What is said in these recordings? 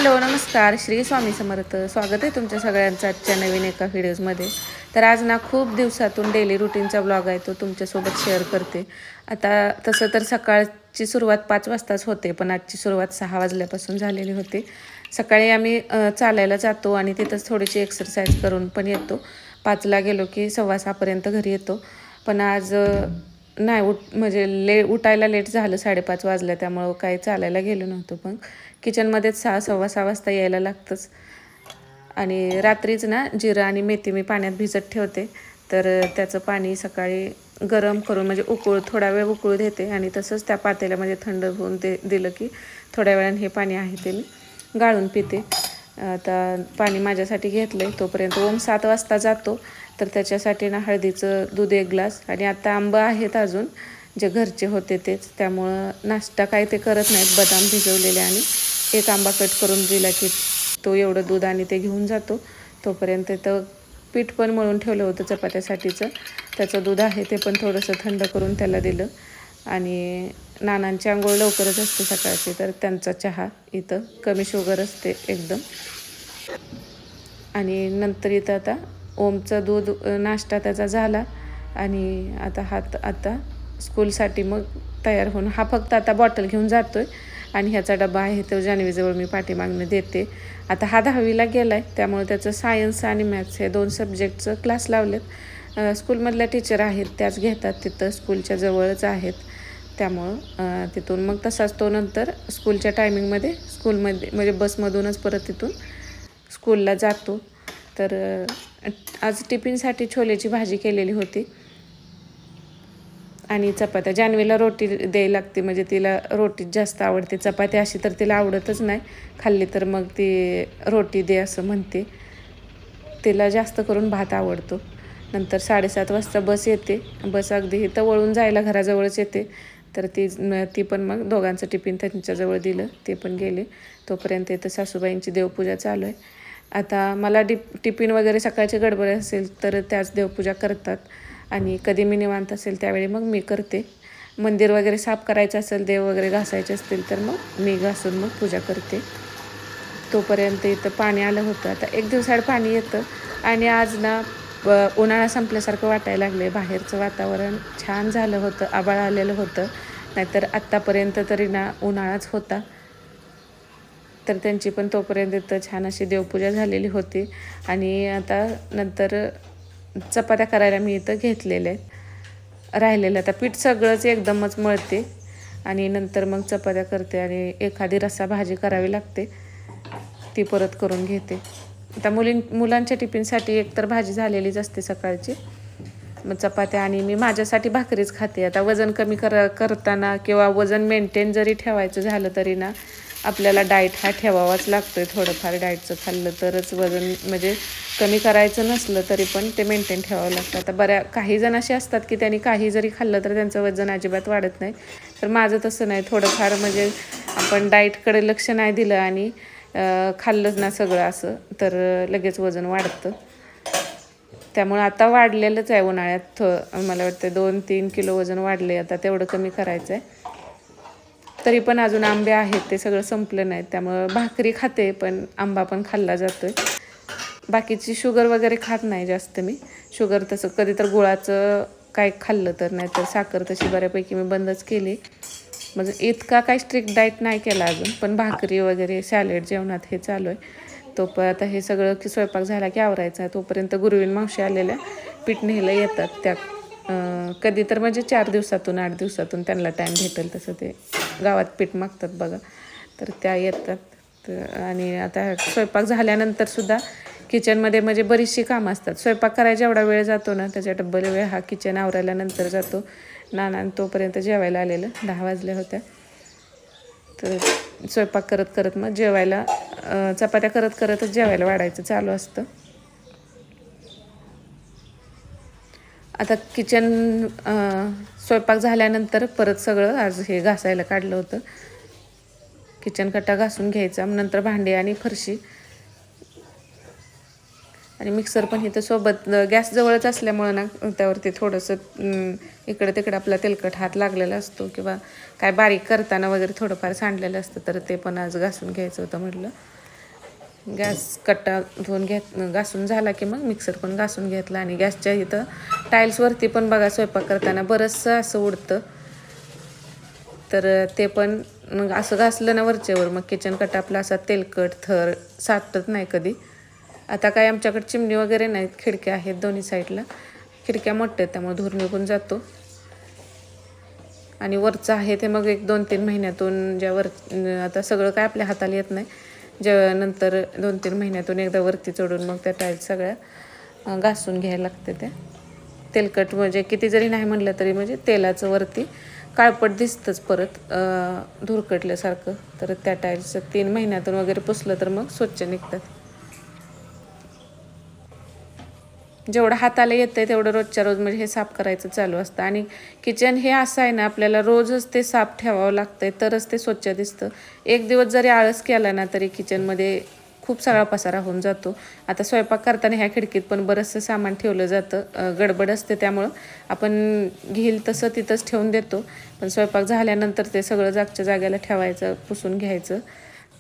Hello नमस्कार, श्री स्वामी समर्थ. स्वागत आहे तुमच्या सगळ्यांचं आजच्या नवीन एका व्हिडिओजमध्ये. तर आज ना खूप दिवसातून डेली रुटीनचा ब्लॉग आहे तो तुमच्यासोबत शेअर करते. आता तसं तर सकाळची सुरुवात 5 वाजताच होते, पण आजची सुरुवात 6 वाजल्यापासून झालेली होती. सकाळी आम्ही चालायला जातो आणि तिथंच थोडीशी एक्सरसाइज करून पण येतो. 5ला गेलो की 5:15पर्यंत घरी येतो. पण आज नाही म्हणजे उठायला लेट झालं, 5:30 वाजल्या, त्यामुळं काही चालायला गेलो नव्हतो. पण किचनमध्येच 6:15 वाजता यायला लागतंच. आणि रात्रीच ना जिरं आणि मेथी मी पाण्यात भिजत ठेवते. तर त्याचं पाणी सकाळी गरम करून म्हणजे थोडा वेळ उकळू देते आणि तसंच त्या पातेल्यामध्ये थंड होऊन दिलं की थोड्या वेळाने हे पाणी आहे ते मी गाळून पिते. आता पाणी माझ्यासाठी घेतलं आहे. तोपर्यंत ओम 7 वाजता जातो, तर त्याच्यासाठी ना हळदीचं दूध 1 ग्लास. आणि आता आंबं आहेत अजून जे घरचे होते तेच, त्यामुळं नाश्ता काय ते करत नाहीत. बदाम भिजवलेले आणि 1 आंबा कट करून दिला की तो एवढं दूध आणि ते घेऊन जातो. तोपर्यंत तर पीठ पण मळून ठेवलं होतं चपात्यासाठीचं, त्याचं दूध आहे ते पण थोडंसं थंड करून त्याला दिलं. आणि नानांची आंघोळ लवकरच असते सकाळची, तर त्यांचा चहा इथं कमी शुगर असते एकदम. आणि नंतर इथं आता ओमचं दूध नाश्ता त्याचा झाला आणि आता स्कूलसाठी मग तयार होऊन हा फक्त आता बॉटल घेऊन जातो आहे. आणि ह्याचा डबा आहे तो जान्हवीजवळ मी पाठीमागणं देते. आता हा 10वीला गेला आहे, त्यामुळे त्याचं सायन्स आणि मॅथ्स हे 2 सब्जेक्टचं क्लास लावलेत. स्कूलमधल्या टीचर आहेत त्याच घेतात, तिथं स्कूलच्या जवळच आहेत. त्यामुळं तिथून मग तसाच तो नंतर स्कूलच्या टायमिंगमध्ये स्कूलमध्ये म्हणजे बसमधूनच परत तिथून स्कूलला जातो. तर आज टिफिनसाठी छोलेची भाजी केलेली होती आणि चपात्या. जान्हवीला रोटी द्यायला लागते, म्हणजे तिला रोटी जास्त आवडते. चपाती अशी तर तिला आवडतच नाही, खाल्ली तर मग ती रोटी दे असं म्हणते. तिला जास्त करून भात आवडतो. नंतर 7:30 वाजता बस येते. बस अगदी इथं वळून जायला घराजवळच येते. तर ती पण मग दोघांचं टिफिन त्यांच्याजवळ दिलं, ते पण गेले. तोपर्यंत इथं सासूबाईंची देवपूजा चालू आहे. आता मला टिफिन वगैरे सकाळची गडबड असेल तर त्याच देवपूजा करतात आणि कधी मी निवांत असेल त्यावेळी मग मी करते. मंदिर वगैरे साफ करायचं असेल, देव वगैरे घासायचे असतील तर मग मी घासून मग पूजा करते. तोपर्यंत इथं पाणी आलं होतं. आता 1 दिवसाआड पाणी येतं आणि आज ना उन्हाळा संपल्यासारखं वाटायला लागलं आहे. बाहेरचं वातावरण छान झालं होतं, आभाळ आलेलं होतं. नाहीतर आत्तापर्यंत तरी ना उन्हाळाच होता. तर त्यांची पण तोपर्यंत इथं छान अशी देवपूजा झालेली होती. आणि आता नंतर चपात्या करायला मी इथं घेतलेल्या आहेत. राहिलेलं आता पीठ सगळंच एकदमच मळते आणि नंतर मग चपात्या करते आणि एखादी रस्सा भाजी करावी लागते, ती परत करून घेते. आता मुलांच्या टिफिनसाठी एकतर भाजी झालेलीच असते सकाळची, मग चपात्या आणि मी माझ्यासाठी भाकरीच खाते. आता वजन कमी करताना किंवा वजन मेंटेन जरी ठेवायचं झालं तरी ना आपल्याला डाएट हा ठेवावाच लागतो आहे. थोडंफार डाएटचं खाल्लं तरच वजन म्हणजे कमी करायचं नसलं तरी पण ते मेंटेन ठेवावं लागतं. आता काही जण असे असतात की त्यांनी काही जरी खाल्लं तर त्यांचं वजन अजिबात वाढत नाही. तर माझं तसं नाही. थोडंफार म्हणजे आपण डाएटकडे लक्ष नाही दिलं आणि खाल्लंच ना सगळं असं तर लगेच वजन वाढतं. त्यामुळे आता वाढलेलंच आहे उन्हाळ्यात. मला वाटतं 2-3 किलो वजन वाढले. आता तेवढं कमी करायचं आहे. तरी पण अजून आंबे आहेत, ते सगळं संपलं नाही. त्यामुळं भाकरी खाते पण आंबा पण खाल्ला जातो आहे. बाकीची शुगर वगैरे खात नाही जास्त मी. शुगर तसं कधी तर गुळाचं काय खाल्लं तर, नाही तर साखर तशी बऱ्यापैकी मी बंदच केली. म्हणजे इतका काही स्ट्रिक्ट डाएट नाही केला अजून, पण भाकरी वगैरे सॅलेड जेवणात हे चालू आहे. आता हे सगळं की स्वयंपाक झाला की आवरायचा आहे. तोपर्यंत गुरुवीन मावशी आलेल्या पीठ न्यायला येतात. त्या कधी तर म्हणजे 4 दिवसातून 8 दिवसातून त्यांना टाईम भेटेल तसं ते गावात पीठ मागतात बघा, तर त्या येतात. आणि आता स्वयंपाक झाल्यानंतरसुद्धा किचनमध्ये म्हणजे बरीचशी कामं असतात. स्वयंपाक करायचा एवढा वेळ जातो ना, त्याच्या डबल वेळ हा किचन आवरायला नंतर जातो. नाना तोपर्यंत जेवायला आलेलं 10 वाजल्या होत्या. तर स्वयंपाक करत करत मग जेवायला चपात्या करत करतच जेवायला वाढायचं चालू असतं. आता किचन स्वयंपाक झाल्यानंतर परत सगळं आज हे घासायला काढलं होतं. किचन कट्टा घासून घ्यायचा, नंतर भांडी आणि फरशी. आणि मिक्सर पण इथं सोबत गॅस जवळच असल्यामुळं ना त्यावरती थोडंसं इकडं तिकडं आपला तेलकट हात लागलेला असतो किंवा काय बारीक करताना वगैरे थोडंफार सांडलेलं असतं, तर ते पण आज घासून घ्यायचं होतं म्हटलं. गॅस कट्टा घासून झाला की मग मिक्सर पण घासून घेतला. आणि गॅसच्या इथं टाईल्सवरती पण बघा स्वयंपाक करताना बरंचसं असं उडतं, तर ते पण मग असं घासलं ना वरच्यावर मग किचन कट्टा आपला असा तेलकट थर साठत नाही कधी. आता काय आमच्याकडे चिमणी वगैरे नाहीत, खिडक्या आहेत दोन्ही साईडला, खिडक्या मोठ्या आहेत त्यामुळे धूर निघून जातो. आणि वरचं आहे ते मग 1-2-3 महिन्यातून ज्यावर आता सगळं काय आपल्या हाताला येत नाही, जेव्हा नंतर 2-3 महिन्यातून एकदा वरती चढून मग त्या टाईल्स सगळ्या घासून घ्यायला लागते. त्या तेलकट म्हणजे किती जरी नाही म्हणलं तरी म्हणजे तेलाचं वरती काळपट दिसतंच परत धुरकटल्यासारखं. तर त्या टाईल्स 3 महिन्यातून वगैरे पुसलं तर मग स्वच्छ निघतात. जेवढं हाताला येतं तेवढं रोजच्या रोज म्हणजे हे साफ करायचं चालू असतं. आणि किचन हे असं आहे ना, आपल्याला रोजच ते साफ ठेवावं लागतंय तरच ते स्वच्छ दिसतं. एक दिवस जरी आळस केला ना तरी किचनमध्ये खूप सगळा पसारा होऊन जातो. आता स्वयंपाक करताना ह्या खिडकीत पण बरंचसं सामान ठेवलं जातं, गडबड असते त्यामुळं आपण घेईल तसं तिथंच ठेवून देतो. पण स्वयंपाक झाल्यानंतर ते सगळं जागच्या जागेला ठेवायचं, पुसून घ्यायचं.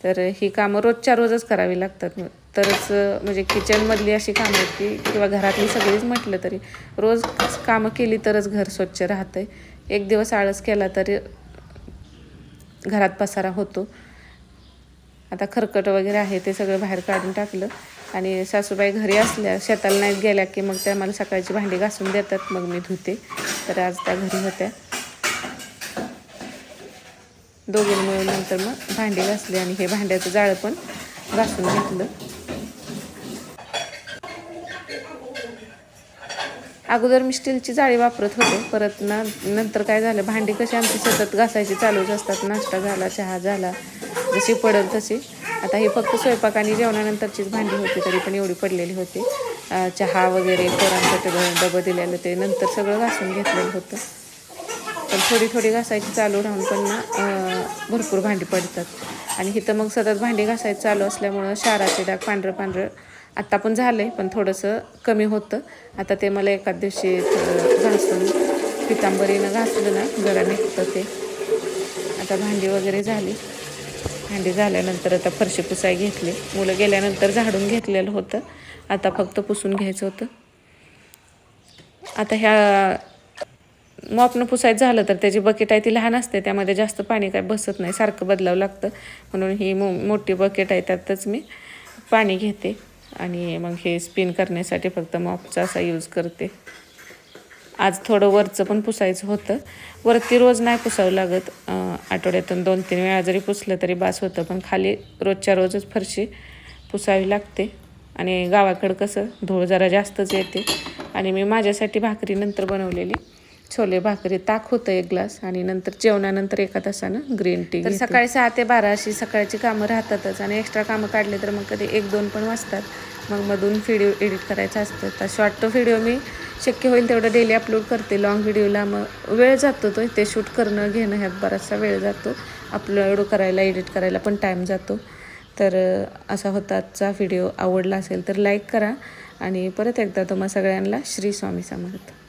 तर ही कामं रोजच्या रोजच करावी लागतात. तरच म्हणजे किचनमधली अशी कामं आहेत की किंवा घरातली सगळीच म्हटलं तरी रोज कामं केली तरच घर स्वच्छ राहतंय. एक दिवस आळस केला तरी घरात पसारा होतो. आता खरकट वगैरे आहे ते सगळं बाहेर काढून टाकलं. आणि सासूबाई घरी असल्या, शेताला नाहीत गेल्या की मग त्या मला सकाळची भांडी घासून देतात, मग मी धुते. तर आज त्या घरी होत्या, दोघींनी मिळून नंतर मग भांडी घासली आणि हे भांड्याचं जाळं पण घासून घेतलं. अगोदर मी स्टीलची जाळी वापरत होते, परत नंतर काय झालं, भांडी कशी आमची सतत घासायची चालूच असतात, नाश्ता झाला, चहा झाला, जशी पडेल तशी. आता ही फक्त स्वयंपाक आणि जेवणानंतरचीच भांडी होती, तरी पण एवढी पडलेली होती. चहा वगैरे पोरांसाठी डबं दिलेलं ते नंतर सगळं घासून घेतलेलं होतं. पण थोडी थोडी घासायची चालू राहून पण भरपूर भांडी पडतात. आणि इथं मग सतत भांडी घासायचं चालू असल्यामुळं क्षाराचे डाग पांढरं पांढरं आत्ता पण झालं आहे, पण थोडंसं कमी होतं. आता ते मला एखाद दिवशी घासून पितांबरीनं घासलं ना जरा निघतं ते. आता भांडी वगैरे झाली. भांडी झाल्यानंतर आता फरशी पुसाय घेतली. मुलं गेल्यानंतर झाडून घेतलेलं होतं, आता फक्त पुसून घ्यायचं होतं. आता ह्या मॉपनं पुसायचं झालं तर त्याची बकेट आहे ती लहान असते, त्यामध्ये जास्त पाणी काय बसत नाही, सारखं बदलावं लागतं. म्हणून ही मोठी बकेट आहे, त्यातच मी पाणी घेते. आणि मग हे स्पिन करण्यासाठी फक्त मॉपचा असा यूज करते. आज थोडं वरचं पण पुसायचं होतं. वरती रोज नाही पुसावं लागत, आठवड्यातून 2-3 वेळा जरी पुसलं तरी बास होतं. पण खाली रोजच्या रोजच फरशी पुसावी लागते. आणि गावाकडं कसं धूळ जरा जास्तच येते. आणि मी माझ्यासाठी भाकरी नंतर बनवलेली छोले भाकरी, ताक होतं 1 ग्लास, आणि नंतर जेवणानंतर 1 तासानं ग्रीन टी. तर सकाळी 6 ते 12 अशी सकाळची कामं राहतातच. आणि एक्स्ट्रा कामं काढले तर मग कधी 1-2 पण वाजतात. मग मधून व्हिडिओ एडिट करायचा असतं. तर शॉर्ट व्हिडिओ मी शक्य होईल तेवढं डेली अपलोड करते. लॉंग व्हिडिओला मग वेळ जातो, तो ते शूट करणं घेणं ह्यात बराचसा वेळ जातो. अपलोड करायला, एडिट करायला पण टाईम जातो. तर असा होता आजचा व्हिडिओ. आवडला असेल तर लाईक करा. आणि परत एकदा तुम्हा सगळ्यांना श्री स्वामी समर्थ.